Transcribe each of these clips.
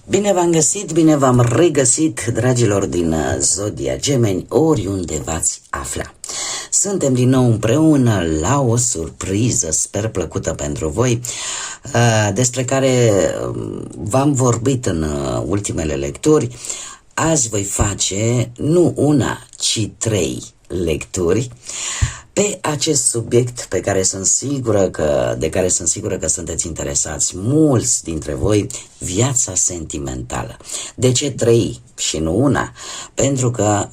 Bine v-am găsit, bine v-am regăsit, dragilor din Zodia Gemeni, oriunde v-ați afla. Suntem din nou împreună la o surpriză, sper plăcută pentru voi, despre care v-am vorbit în ultimele lecturi. Azi voi face nu una, ci 3 lecturi pe acest subiect de care sunt sigură că sunteți interesați mulți dintre voi, viața sentimentală. De ce 3 și nu una? Pentru că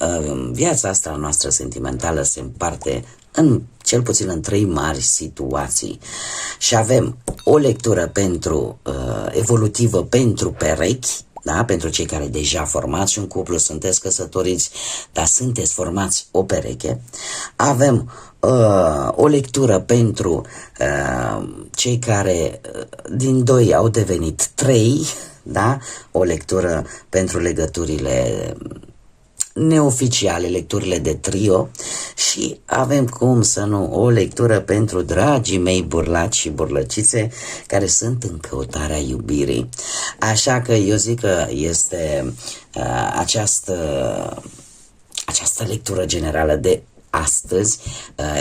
viața asta noastră sentimentală se împarte cel puțin în 3 mari situații. Și avem o lectură evolutivă pentru perechi, da? Pentru cei care deja formați un cuplu, sunteți căsătoriți, dar sunteți formați o pereche. Avem o lectură pentru cei care din 2 au devenit 3, da? O lectură pentru legăturile neoficiale, lecturile de trio, și avem, cum să nu, o lectură pentru dragii mei burlaci și burlăcițe care sunt în căutarea iubirii. Așa că eu zic că este această lectură generală de astăzi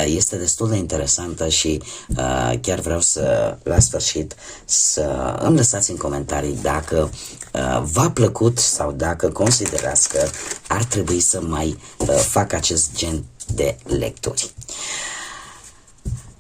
este destul de interesantă și chiar vreau la sfârșit să îmi lăsați în comentarii dacă v-a plăcut sau dacă considerați că ar trebui să mai fac acest gen de lecturi.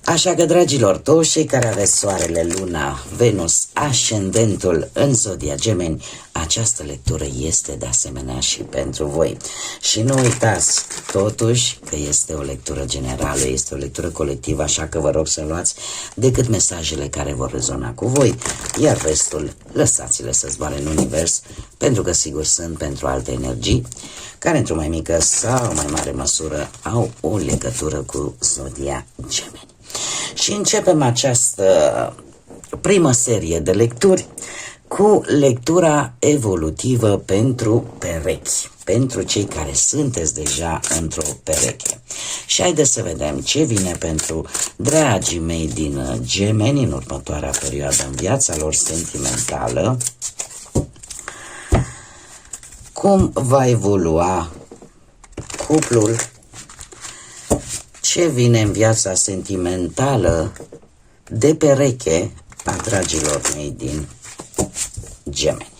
Așa că, dragilor, toți cei care aveți soarele, luna, Venus, ascendentul în Zodia Gemeni, această lectură este de asemenea și pentru voi. Și nu uitați, totuși, că este o lectură generală, este o lectură colectivă, așa că vă rog să luați decât mesajele care vor rezona cu voi, iar restul lăsați-le să zboare în univers, pentru că sigur sunt pentru alte energii, care într-o mai mică sau mai mare măsură au o legătură cu Zodia Gemeni. Și începem această primă serie de lecturi cu lectura evolutivă pentru perechi, pentru cei care sunteți deja într-o pereche. Și haideți să vedem ce vine pentru dragii mei din Gemeni în următoarea perioadă în viața lor sentimentală, cum va evolua cuplul, ce vine în viața sentimentală de pereche a dragilor mei din Gemeni.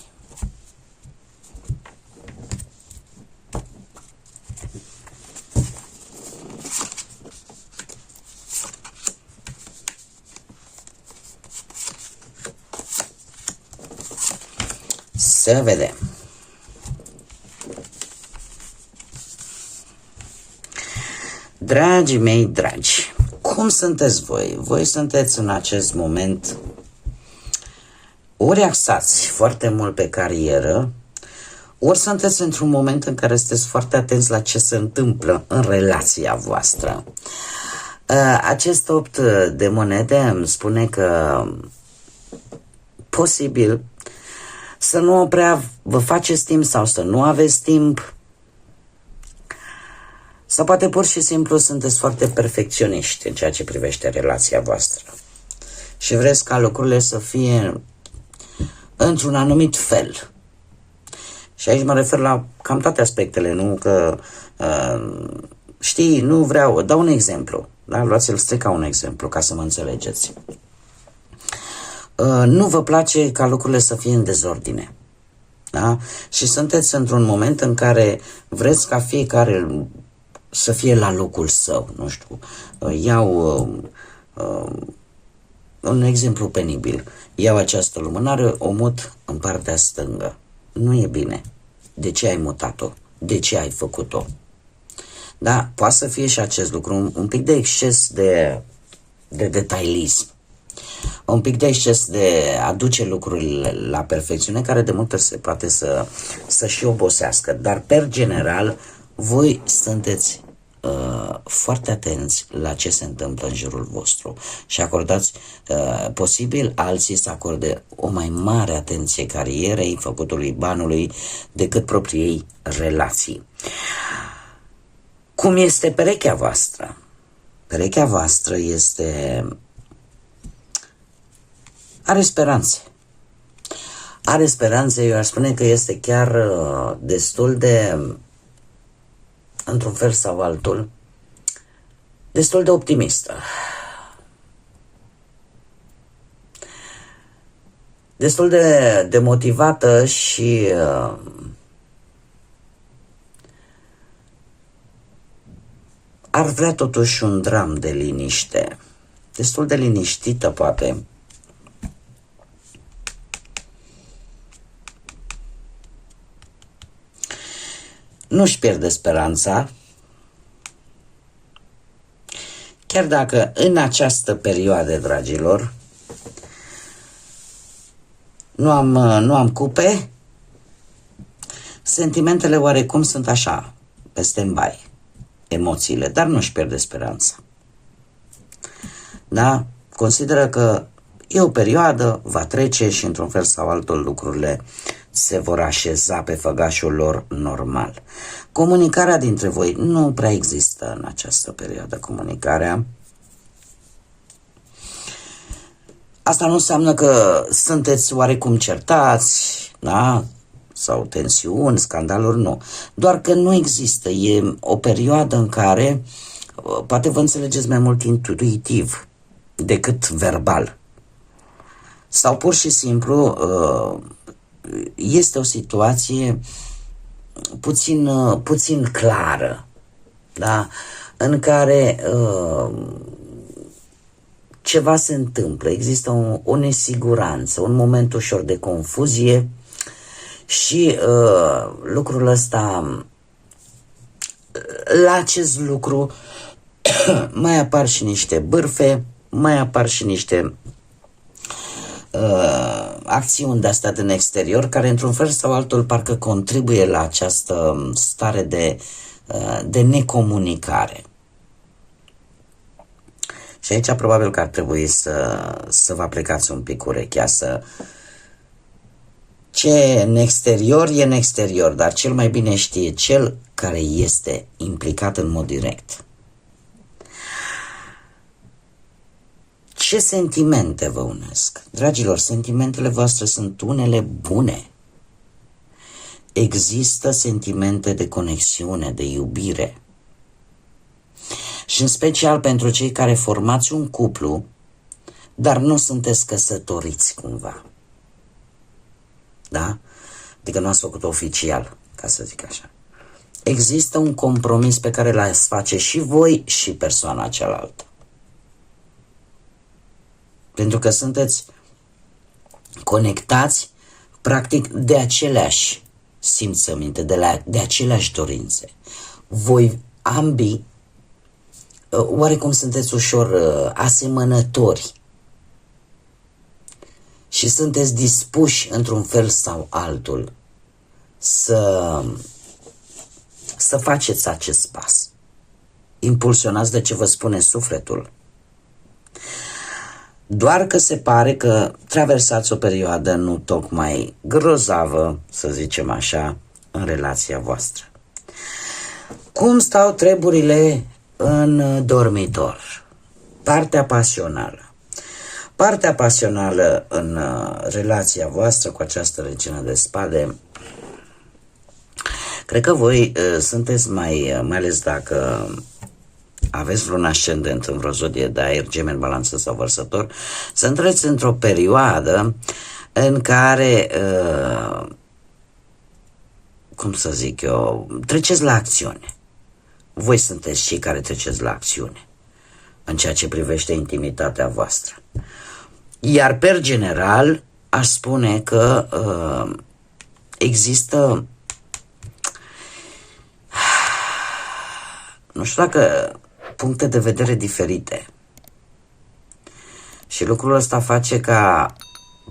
Să vedem. Dragii mei dragi, cum sunteți voi? Voi sunteți în acest moment ori axați foarte mult pe carieră, ori sunteți într-un moment în care sunteți foarte atenți la ce se întâmplă în relația voastră. Acest 8 de monede îmi spune că posibil să nu prea vă faceți timp sau să nu aveți timp, sau poate pur și simplu sunteți foarte perfecționiști în ceea ce privește relația voastră și vreți ca lucrurile să fie într-un anumit fel. Și aici mă refer la cam toate aspectele, nu că știi, nu vreau, dau un exemplu, da? Luați-l strict ca un exemplu ca să mă înțelegeți. Nu vă place ca lucrurile să fie în dezordine, da? Și sunteți într-un moment în care vreți ca fiecare să fie la locul său, nu știu. Iau un exemplu penibil. Iau această lumânare, o mut în partea stângă. Nu e bine. De ce ai mutat-o? De ce ai făcut-o? Da, poate să fie și acest lucru un pic de exces de detailism. Un pic de exces de a duce lucrurile la perfecțiune, care de multe ori se poate să și obosească. Dar, per general, voi sunteți foarte atenți la ce se întâmplă în jurul vostru și acordați posibil alții să acorde o mai mare atenție carierei, făcutului banului, decât propriei relații. Cum este perechea voastră? Perechea voastră are speranțe. are speranțe, eu aș spune că este chiar destul de, într-un fel sau altul, destul de optimistă. Destul de motivată și ar vrea totuși un dram de liniște. Destul de liniștită, poate. Nu-și pierde speranța, chiar dacă în această perioadă, dragilor, nu am cupe, sentimentele oarecum sunt așa, pe stand-by, emoțiile, dar nu-și pierde speranța. Da? Consideră că e o perioadă, va trece și într-un fel sau altul lucrurile se vor așeza pe făgașul lor normal. Comunicarea dintre voi nu prea există în această perioadă, comunicarea. Asta nu înseamnă că sunteți oarecum certați, da? Sau tensiuni, scandaluri, nu. Doar că nu există. E o perioadă în care poate vă înțelegeți mai mult intuitiv decât verbal. Sau pur și simplu este o situație puțin clară, da? În care ceva se întâmplă, există o nesiguranță, un moment ușor de confuzie și lucrul ăsta, la acest lucru mai apar și niște bârfe, mai apar și niște acțiuni de-astea din exterior care într-un fel sau altul parcă contribuie la această stare de necomunicare. Și aici probabil că ar trebui să vă plecați un pic urechea, ce e în exterior e în exterior, dar cel mai bine știe cel care este implicat în mod direct. Ce sentimente vă unesc? Dragilor, sentimentele voastre sunt unele bune. Există sentimente de conexiune, de iubire. Și în special pentru cei care formați un cuplu, dar nu sunteți căsătoriți cumva. Da? Adică nu ați făcut oficial, ca să zic așa. Există un compromis pe care l-ați face și voi și persoana cealaltă. Pentru că sunteți conectați practic de aceleași simțăminte, de aceleași dorințe. Voi ambii oarecum sunteți ușor asemănători și sunteți dispuși într-un fel sau altul să faceți acest pas. Impulsionați de ce vă spune sufletul. Doar că se pare că traversați o perioadă nu tocmai grozavă, să zicem așa, în relația voastră. Cum stau treburile în dormitor? Partea pasională. Partea pasională în relația voastră cu această regină de spade, cred că voi sunteți mai ales dacă aveți vreun ascendent în vreo zodie de aer, Gemeni, Balanță sau Vărsător, să intrați într-o perioadă în care, cum să zic eu, treceți la acțiune. Voi sunteți cei care treceți la acțiune în ceea ce privește intimitatea voastră. Iar per general aș spune că există, nu știu dacă puncte de vedere diferite. Și lucrul ăsta face ca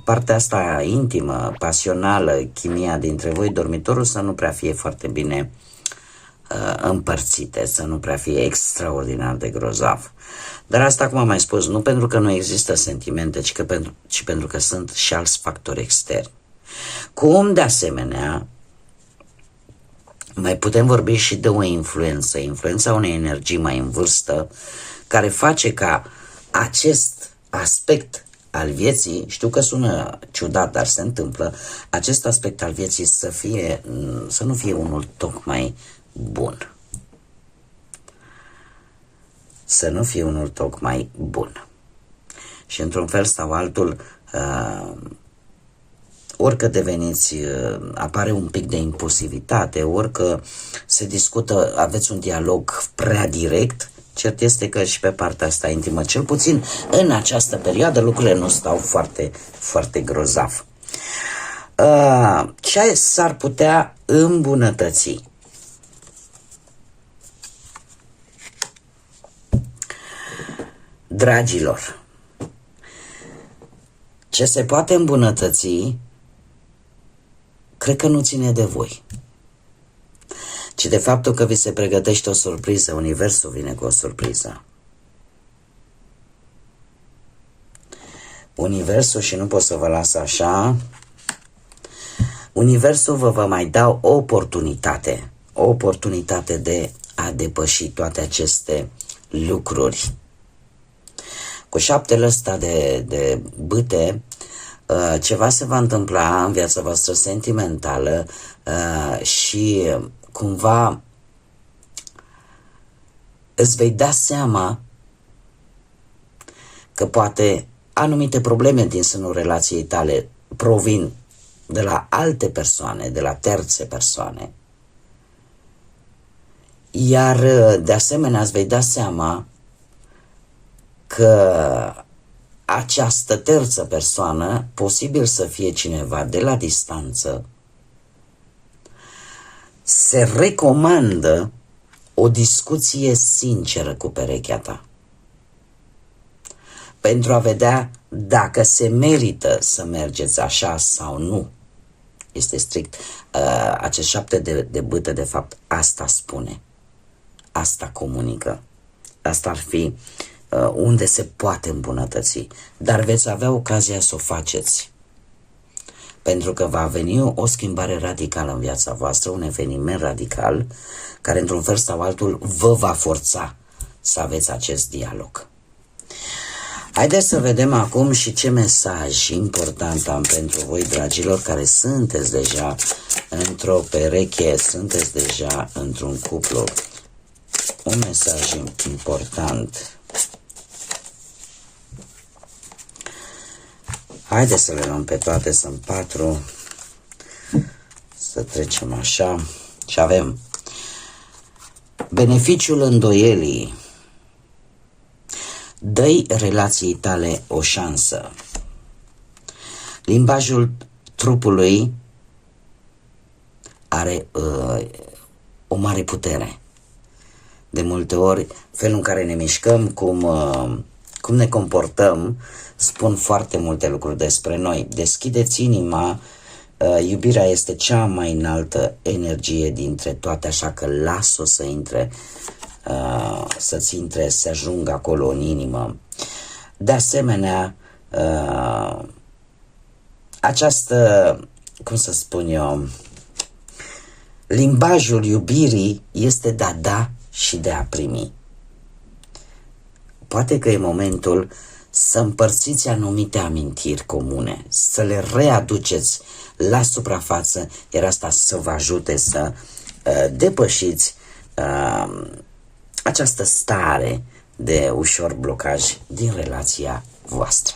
partea asta intimă, pasională, chimia dintre voi, dormitorul, să nu prea fie foarte bine împărțite, să nu prea fie extraordinar de grozav. Dar asta, cum am mai spus, nu pentru că nu există sentimente, ci pentru că sunt și alți factori externi. Cum, de asemenea, mai putem vorbi și de o influența unei energii mai în vârstă, care face ca acest aspect al vieții, știu că sună ciudat, dar se întâmplă, acest aspect al vieții să nu fie unul tocmai bun. Să nu fie unul tocmai bun. Și într-un fel sau altul, orică deveniți, apare un pic de impulsivitate, orică se discută, aveți un dialog prea direct, cert este că și pe partea asta intimă, cel puțin în această perioadă, lucrurile nu stau foarte, foarte grozav. Ce s-ar putea îmbunătăți? Dragilor, ce se poate îmbunătăți, cred că nu ține de voi, ci de faptul că vi se pregătește o surpriză. Universul vine cu o surpriză. Universul, și nu pot să vă las așa, Universul vă va mai da o oportunitate de a depăși toate aceste lucruri. Cu șaptele ăsta de bâte, ceva se va întâmpla în viața voastră sentimentală și cumva îți vei da seama că poate anumite probleme din sânul relației tale provin de la alte persoane, de la terțe persoane. Iar de asemenea îți vei da seama că această terță persoană, posibil să fie cineva de la distanță, se recomandă o discuție sinceră cu perechea ta, pentru a vedea dacă se merită să mergeți așa sau nu. Este strict, acest șapte de bâte, de fapt, asta spune, asta comunică, asta ar fi unde se poate îmbunătăți, dar veți avea ocazia să o faceți, pentru că va veni o schimbare radicală în viața voastră, un eveniment radical, care într-un fel sau altul vă va forța să aveți acest dialog. Haideți să vedem acum și ce mesaj important am pentru voi, dragilor, care sunteți deja într-o pereche, sunteți deja într-un cuplu. Un mesaj important. Haideți să le luăm pe toate, sunt 4. Să trecem așa. Și avem beneficiul îndoielii. Dă-i relației tale o șansă. Limbajul trupului are o mare putere. De multe ori, felul în care ne mișcăm, cum ne comportăm, spun foarte multe lucruri despre noi. Deschideți inima, iubirea este cea mai înaltă energie dintre toate, așa că las-o să intre, să-ți intre, să ajungă acolo în inimă. De asemenea, această, cum să spun eu, limbajul iubirii este de a da și de a primi. Poate că e momentul să împărțiți anumite amintiri comune, să le readuceți la suprafață, iar asta să vă ajute să depășiți această stare de ușor blocaj din relația voastră.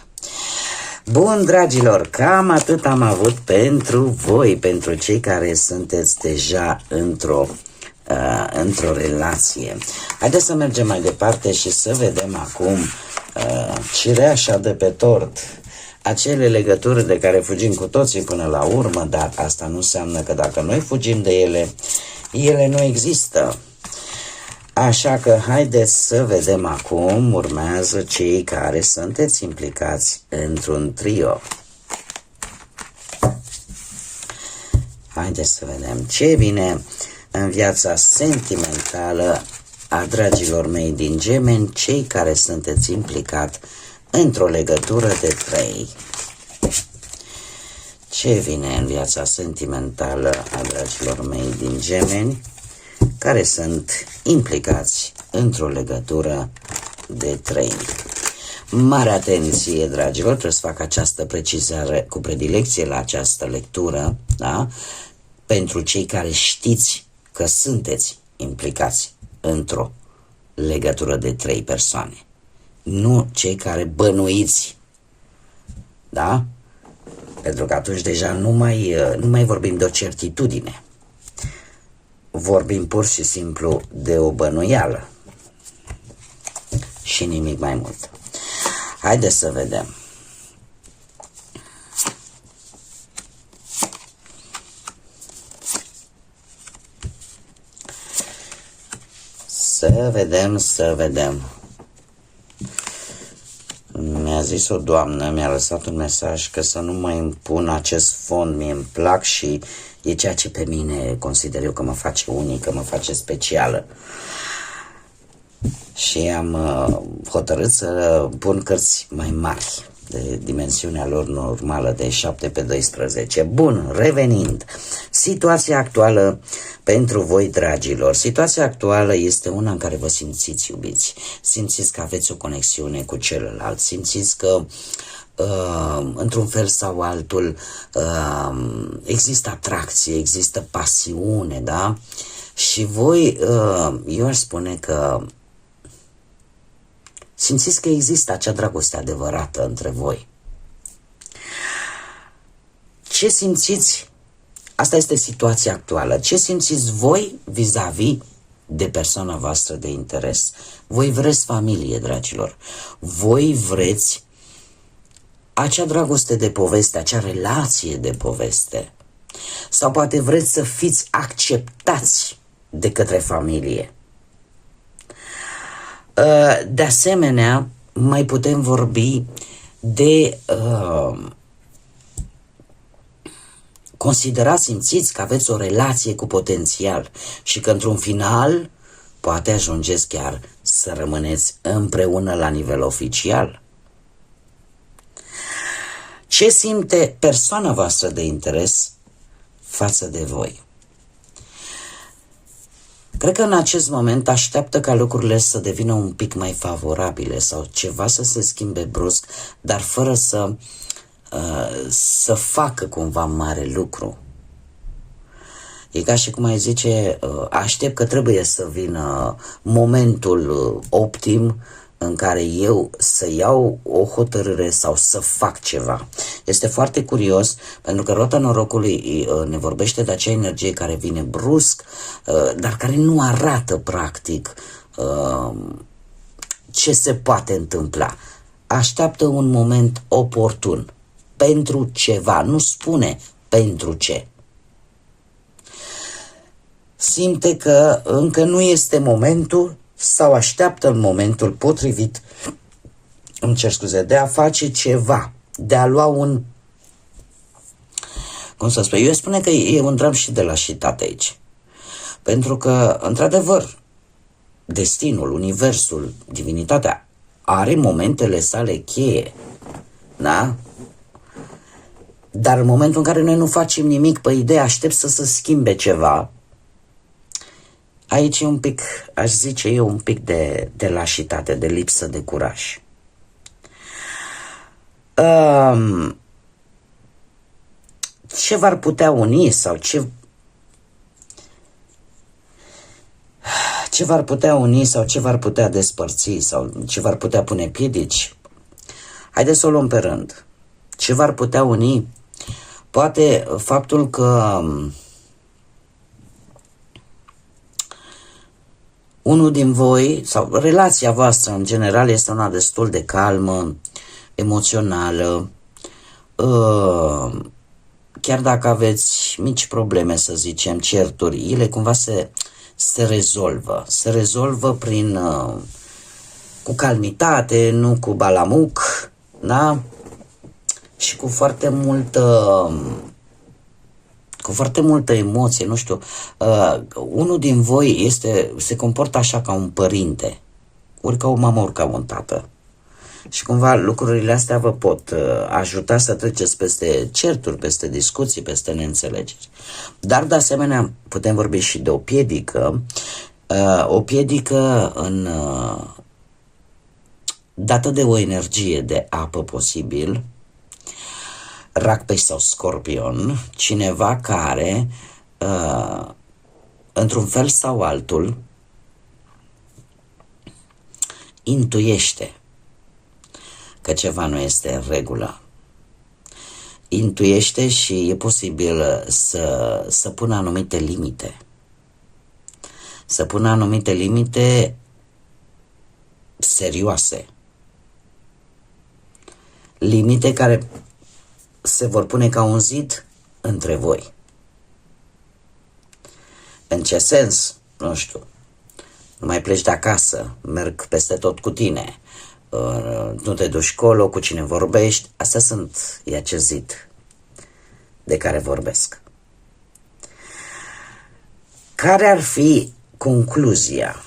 Bun, dragilor, cam atât am avut pentru voi, pentru cei care sunteți deja într-o relație. Haideți să mergem mai departe și să vedem acum cireașa de pe tort, acele legături de care fugim cu toții până la urmă, dar asta nu înseamnă că dacă noi fugim de ele, ele nu există. Așa că haideți să vedem acum, urmează cei care sunteți implicați într-un trio. Haideți să vedem ce vine în viața sentimentală a dragilor mei din Gemeni, cei care sunteți implicat într-o legătură de 3. Ce vine în viața sentimentală a dragilor mei din Gemeni, care sunt implicați într-o legătură de 3. Mare atenție, dragilor, trebuie să fac această precizare cu predilecție la această lectură, da? Pentru cei care știți că sunteți implicați într-o legătură de 3 persoane. Nu cei care bănuiți, da? Pentru că atunci deja nu mai vorbim de o certitudine. Vorbim pur și simplu de o bănuială. Și nimic mai mult. Haideți să vedem. Să vedem. Mi-a zis o doamnă, mi-a lăsat un mesaj că să nu mai impun acest fond, mie îmi plac și e ceea ce pe mine consider eu că mă face unică, mă face specială. Și am hotărât să pun cărți mai mari, de dimensiunea lor normală de 7x12. Bun, revenind, situația actuală pentru voi, dragilor. Situația actuală este una în care vă simțiți iubiți, simțiți că aveți o conexiune cu celălalt, simțiți că într-un fel sau altul există atracție, există pasiune, da? Și voi, eu aș spune că simțiți că există acea dragoste adevărată între voi. Ce simțiți? Asta este situația actuală. Ce simțiți voi vis-a-vis de persoana voastră de interes? Voi vreți familie, dragilor. Voi vreți acea dragoste de poveste, acea relație de poveste. Sau poate vreți să fiți acceptați de către familie. De asemenea, mai putem vorbi de considerați, simțiți că aveți o relație cu potențial și că într-un final poate ajungeți chiar să rămâneți împreună la nivel oficial. Ce simte persoana voastră de interes față de voi? Cred că în acest moment așteaptă ca lucrurile să devină un pic mai favorabile sau ceva să se schimbe brusc, dar fără să facă cumva mare lucru. E ca și cum ai zice, aștept că trebuie să vină momentul optim în care eu să iau o hotărâre sau să fac ceva. Este foarte curios pentru că rota norocului ne vorbește de acea energie care vine brusc, dar care nu arată practic ce se poate întâmpla. Așteaptă un moment oportun pentru ceva, nu spune pentru ce. Simte că încă nu este momentul sau așteaptă în momentul potrivit, de a face ceva, de a lua un, cum să spun, eu spune că e un dram și de lașitate aici. Pentru că, într-adevăr, destinul, universul, divinitatea are momentele sale cheie, da? Dar în momentul în care noi nu facem nimic pe ideea, aștept să se schimbe ceva, aici e un pic, aș zice eu, un pic de lașitate, de lipsă de curaj. Ce v-ar putea uni sau ce v-ar putea uni sau ce v-ar putea despărți sau ce v-ar putea pune piedici? Haideți să o luăm pe rând. Ce v-ar putea uni? Poate faptul că unul din voi, sau relația voastră în general, este una destul de calmă, emoțională, chiar dacă aveți mici probleme, să zicem, certuri, ele cumva se rezolvă prin, cu calmitate, nu cu balamuc, da? Și cu foarte multă emoție, nu știu. Unul din voi se comportă așa ca un părinte, ori ca o mamă, ori ca un tată. Și cumva lucrurile astea vă pot ajuta să treceți peste certuri, peste discuții, peste neînțelegeri. Dar de asemenea putem vorbi și de o piedică dată de o energie de apă posibil, Rac, Pești sau Scorpion, cineva care, într-un fel sau altul, intuiește că ceva nu este în regulă. Intuiește și e posibil să pună anumite limite. Să pună anumite limite serioase. Limite care se vor pune ca un zid între voi. În ce sens? Nu știu. Nu mai pleci de acasă, merg peste tot cu tine, nu te duci colo, cu cine vorbești. Astea e acest zid de care vorbesc. Care ar fi concluzia?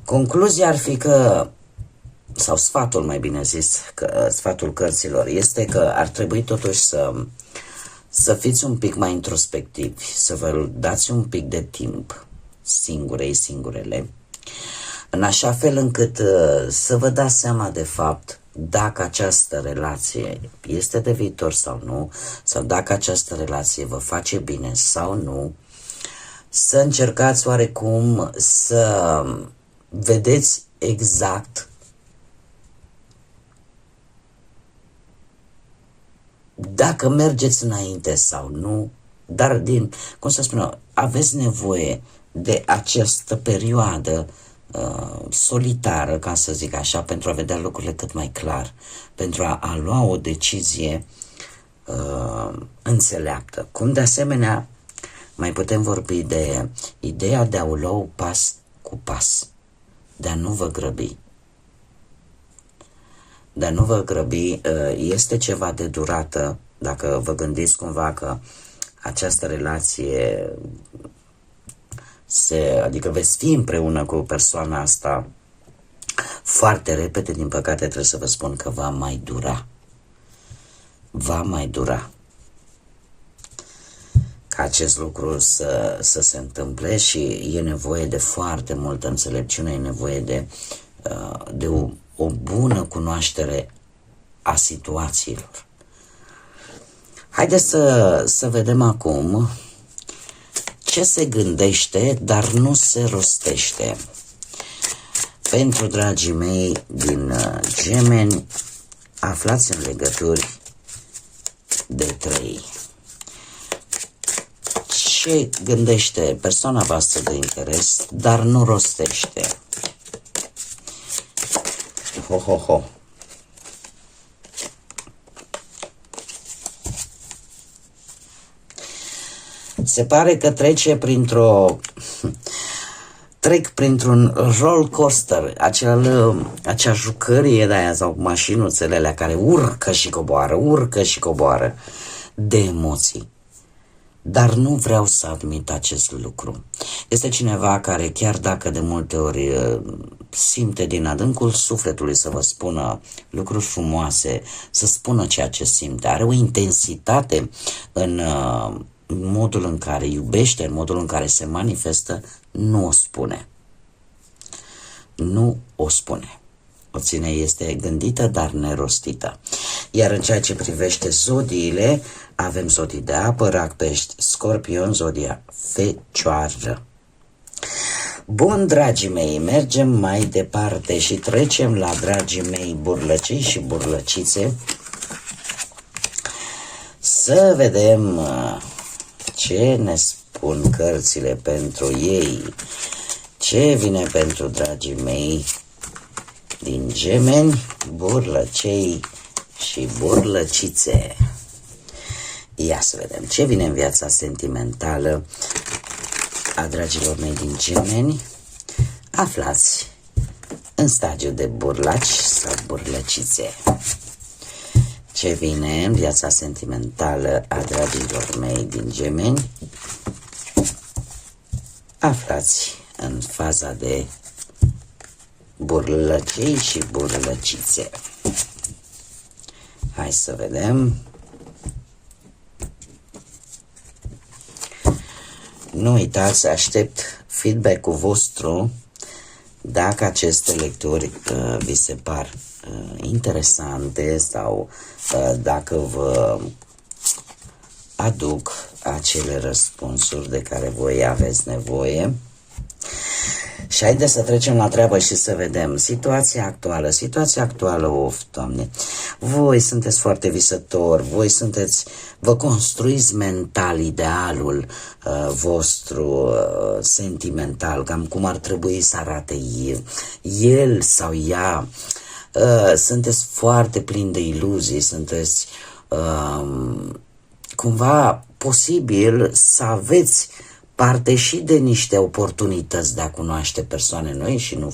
Concluzia ar fi că, sau sfatul mai bine zis, sfatul cărților, este că ar trebui totuși să fiți un pic mai introspectivi, să vă dați un pic de timp singurele, în așa fel încât să vă dați seama de fapt dacă această relație este de viitor sau nu, sau dacă această relație vă face bine sau nu, să încercați oarecum să vedeți exact dacă mergeți înainte sau nu, dar cum să spun, aveți nevoie de această perioadă solitară, ca să zic așa, pentru a vedea lucrurile cât mai clar, pentru a lua o decizie înțeleaptă. Cum de asemenea mai putem vorbi de ideea de a o lua pas cu pas, de a nu vă grăbi. De a nu vă grăbi este ceva de durată, dacă vă gândiți cumva că această relație adică veți fi împreună cu persoana asta foarte repede, din păcate trebuie să vă spun că va mai dura. Va mai dura ca acest lucru să se întâmple și e nevoie de foarte multă înțelepciune, e nevoie de o bună cunoaștere a situațiilor. Haideți să vedem acum ce se gândește, dar nu se rostește. Pentru dragii mei din Gemeni, aflați în legături de 3. Ce gândește persoana voastră de interes, dar nu rostește? Ho, ho, ho. Se pare că trec printr-un roller coaster, acea jucărie de aia sau mașinuțele alea care urcă și coboară de emoții. Dar nu vreau să admit acest lucru. Este cineva care, chiar dacă de multe ori simte din adâncul sufletului să vă spună lucruri frumoase, să spună ceea ce simte, are o intensitate în modul în care iubește, în modul în care se manifestă, nu o spune. Nu o spune. O ține, este gândită, dar nerostită. Iar în ceea ce privește zodiile, avem zodii de apă, Rac, Pești, Scorpion, zodia Fecioară. Bun, dragii mei, mergem mai departe și trecem la dragii mei burlăcei și burlăcițe. Să vedem ce ne spun cărțile pentru ei. Ce vine pentru dragii mei din Gemeni, burlăcei și burlăcițe. Ia să vedem ce vine în viața sentimentală a dragilor mei din Gemeni, aflați în stadiu de burlaci sau burlăcițe. Ce vine în viața sentimentală a dragilor mei din Gemeni, aflați în faza de burlăcei și burlăcițe. Hai să vedem. Nu uitați, aștept feedback-ul vostru Dacă aceste lecturi vi se par interesante sau dacă vă aduc acele răspunsuri de care voi aveți nevoie. Și haideți să trecem la treabă și să vedem situația actuală, of, Doamne, voi sunteți foarte visători, vă construiți mental idealul vostru sentimental, cam cum ar trebui să arate el sau ea, sunteți foarte plini de iluzii, sunteți cumva posibil să aveți parte și de niște oportunități de a cunoaște persoane noi și nu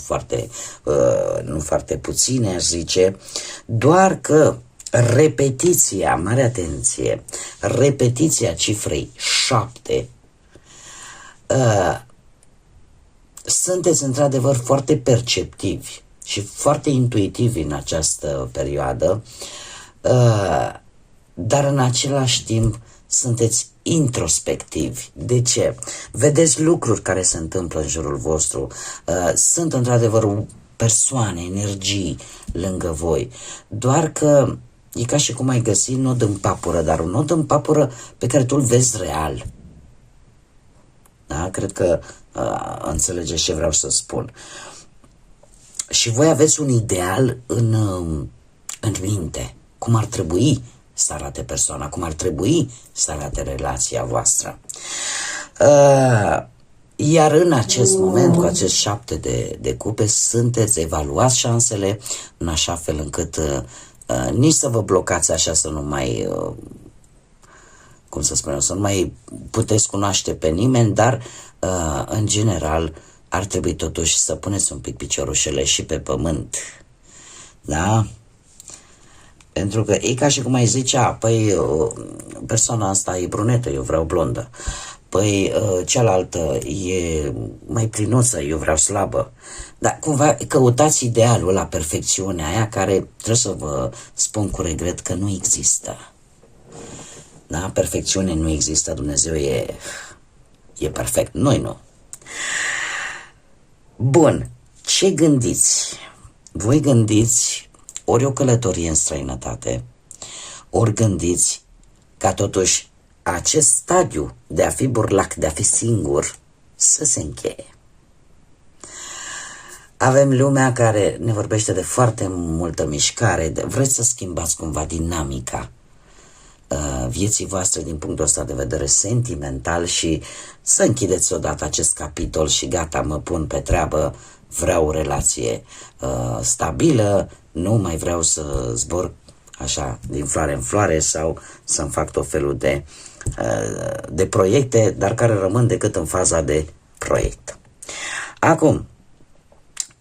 foarte puține, aș zice, doar că repetiția, mare atenție, repetiția cifrei 7, sunteți într-adevăr foarte perceptivi și foarte intuitivi în această perioadă, dar în același timp sunteți introspectivi. De ce? Vedeți lucruri care se întâmplă în jurul vostru. Sunt într-adevăr persoane, energii lângă voi. Doar că e ca și cum ai găsi nod în papură, dar un nod în papură pe care tu îl vezi real. Da? Cred că înțelegeți ce vreau să spun. Și voi aveți un ideal în minte. Cum ar trebui să arate persoana, cum ar trebui să arate relația voastră. Iar în acest moment, cu acest 7 de cupe, sunteți evaluați șansele în așa fel încât nici să vă blocați așa, să nu mai, cum să spunem, să nu mai puteți cunoaște pe nimeni, dar în general ar trebui totuși să puneți un pic piciorușele și pe pământ. Da? Pentru că e ca și cum ai zicea, păi persoana asta e brunetă, eu vreau blondă. Păi cealaltă e mai plinuță, eu vreau slabă. Dar cumva căutați idealul, la perfecțiunea aia care trebuie să vă spun cu regret că nu există. Da? Perfecțiune nu există, Dumnezeu e perfect, noi nu. Bun, ce gândiți? Voi gândiți ori o călătorie în străinătate, ori gândiți ca totuși acest stadiu de a fi burlac, de a fi singur, să se încheie. Avem lumea care ne vorbește de foarte multă mișcare, vreți să schimbați cumva dinamica vieții voastre din punctul ăsta de vedere sentimental și să închideți odată acest capitol și gata, mă pun pe treabă, vreau o relație stabilă, nu mai vreau să zbor așa din floare în floare sau să-mi fac tot felul de proiecte, dar care rămân decât în faza de proiect. Acum,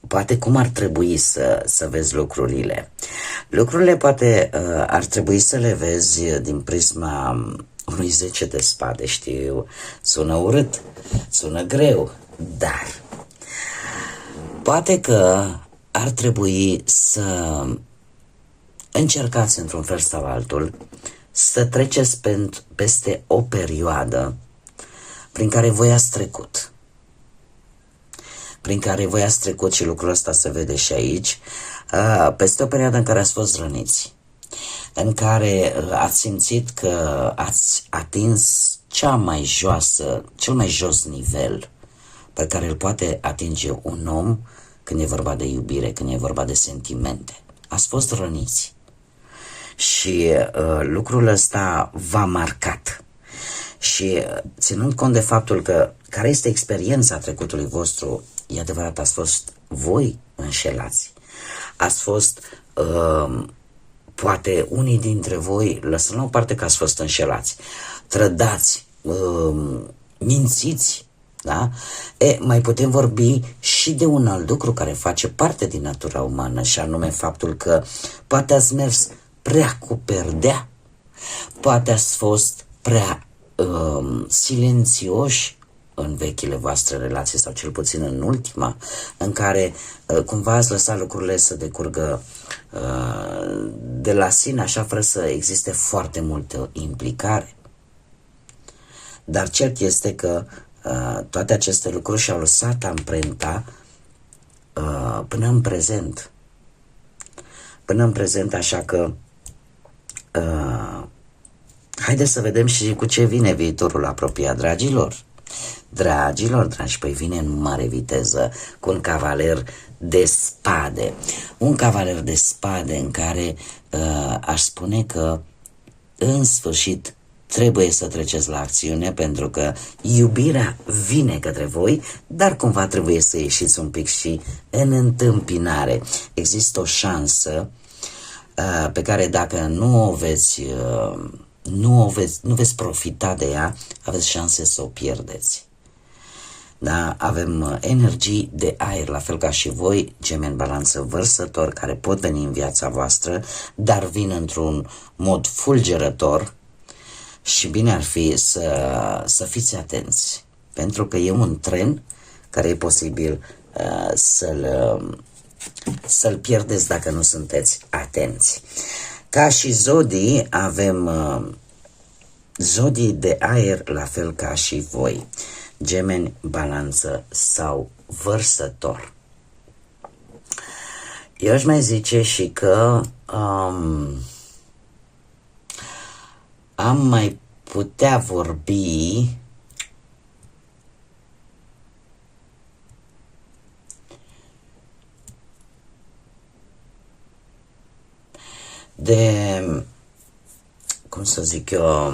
poate cum ar trebui să vezi lucrurile? Lucrurile poate ar trebui să le vezi din prisma unui 10 de spade, știu, sună urât, sună greu, dar poate că ar trebui să încercați într-un fel sau altul să treceți peste o perioadă prin care voi ați trecut. Și lucrul ăsta se vede și aici, peste o perioadă în care ați fost răniți, în care ați simțit că ați atins cel mai jos nivel pe care îl poate atinge un om când e vorba de iubire, când e vorba de sentimente. Ați fost răniți și lucrul ăsta v-a marcat. Și ținând cont de faptul că care este experiența trecutului vostru, e adevărat, ați fost voi înșelați. Ați fost, poate unii dintre voi, lăsând la o parte că ați fost înșelați, trădați, mințiți, da? Mai putem vorbi și de un alt lucru care face parte din natura umană, și anume faptul că poate ați mers prea cu perdea, poate ați fost prea silențioși în vechile voastre relații, sau cel puțin în ultima, în care cumva ați lăsat lucrurile să decurgă de la sine, așa, fără să existe foarte multă implicare. Dar cert este că toate aceste lucruri și-au lăsat amprenta până în prezent. Până în prezent, așa că haideți să vedem și cu ce vine viitorul apropiat, dragilor. Dragi, păi vine în mare viteză cu un cavaler de spade. Un cavaler de spade în care aș spune că în sfârșit trebuie să treceți la acțiune, pentru că iubirea vine către voi, dar cumva trebuie să ieșiți un pic și în întâmpinare. Există o șansă pe care dacă nu veți profita de ea, aveți șanse să o pierdeți. Da? Avem energii de aer, la fel ca și voi, gemeni, balanță, vărsător, care pot veni în viața voastră, dar vin într-un mod fulgerător și bine ar fi să fiți atenți, pentru că e un tren care e posibil să-l pierdeți dacă nu sunteți atenți. Ca și zodii, avem zodii de aer, la fel ca și voi, gemeni, balanță sau vărsător. Eu aș mai zice și că am mai putea vorbi de, cum să zic eu,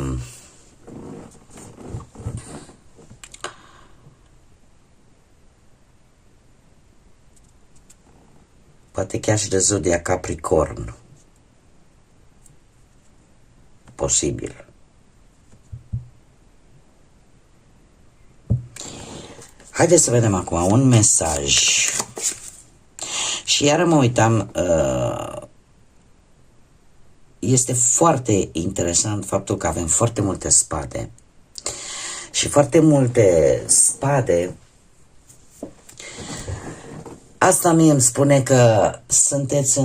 poate chiar și de zodia Capricorn. Posibil. Haideți să vedem acum un mesaj. Și iară mă uitam, este foarte interesant faptul că avem foarte multe spade. Și foarte multe spade, asta mie îmi spune că sunteți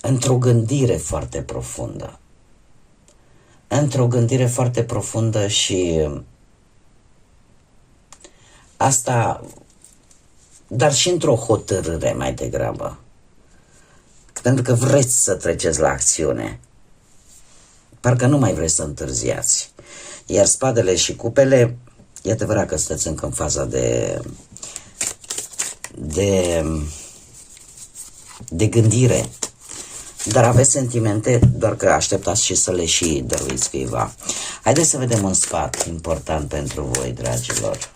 într-o gândire foarte profundă. Într-o gândire foarte profundă și asta, dar și într-o hotărâre mai degrabă. Pentru că vreți să treceți la acțiune. Parcă nu mai vreți să întârziați. Iar spadele și cupele, e adevărat că sunteți încă în faza de gândire. Dar aveți sentimente, doar că așteptați și să le și dăruiți cuiva. Haideți să vedem un sfat important pentru voi, dragilor.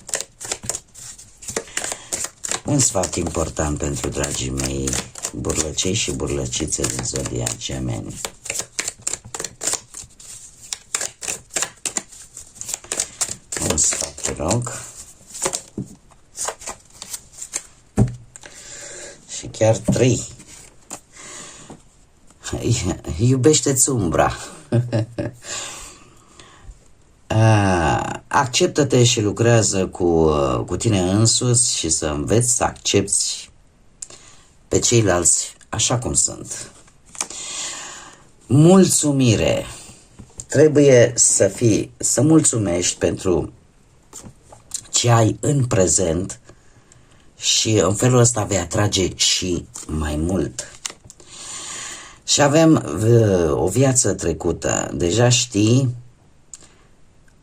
Un sfat important pentru dragii mei burlăcei și burlăcițe din zodia Gemeni. Un sfat, te rog. Și chiar 3. Iubește-ți umbra. Acceptă-te și lucrează cu tine însuți și să înveți să accepti pe ceilalți așa cum sunt. Mulțumire. Trebuie să mulțumești pentru ce ai în prezent și în felul ăsta vei atrage și mai mult. Și avem o viață trecută. Deja știi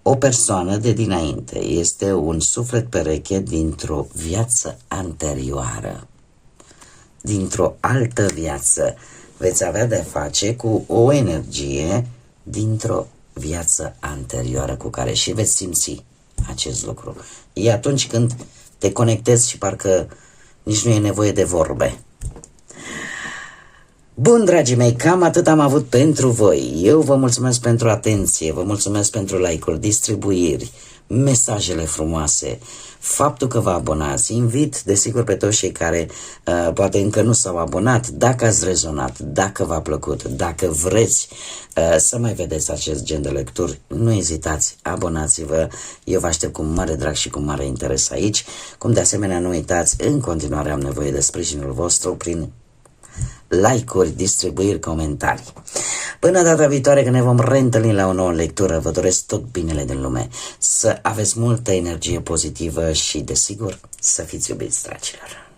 o persoană de dinainte. Este un suflet pereche dintr-o viață anterioară. Dintr-o altă viață. Veți avea de face cu o energie dintr-o viață anterioară cu care și veți simți acest lucru. E atunci când te conectezi și parcă nici nu e nevoie de vorbe. Bun, dragii mei, cam atât am avut pentru voi. Eu vă mulțumesc pentru atenție, vă mulțumesc pentru like-uri, distribuiri, mesajele frumoase, faptul că vă abonați. Invit, desigur, pe toți cei care poate încă nu s-au abonat, dacă ați rezonat, dacă v-a plăcut, dacă vreți să mai vedeți acest gen de lecturi, nu ezitați, abonați-vă. Eu vă aștept cu mare drag și cu mare interes aici. Cum de asemenea nu uitați, în continuare am nevoie de sprijinul vostru prin like-uri, distribuiri, comentarii. Până data viitoare când ne vom reîntâlni la o nouă lectură, vă doresc tot binele din lume, să aveți multă energie pozitivă și, desigur, să fiți iubiți, dragilor.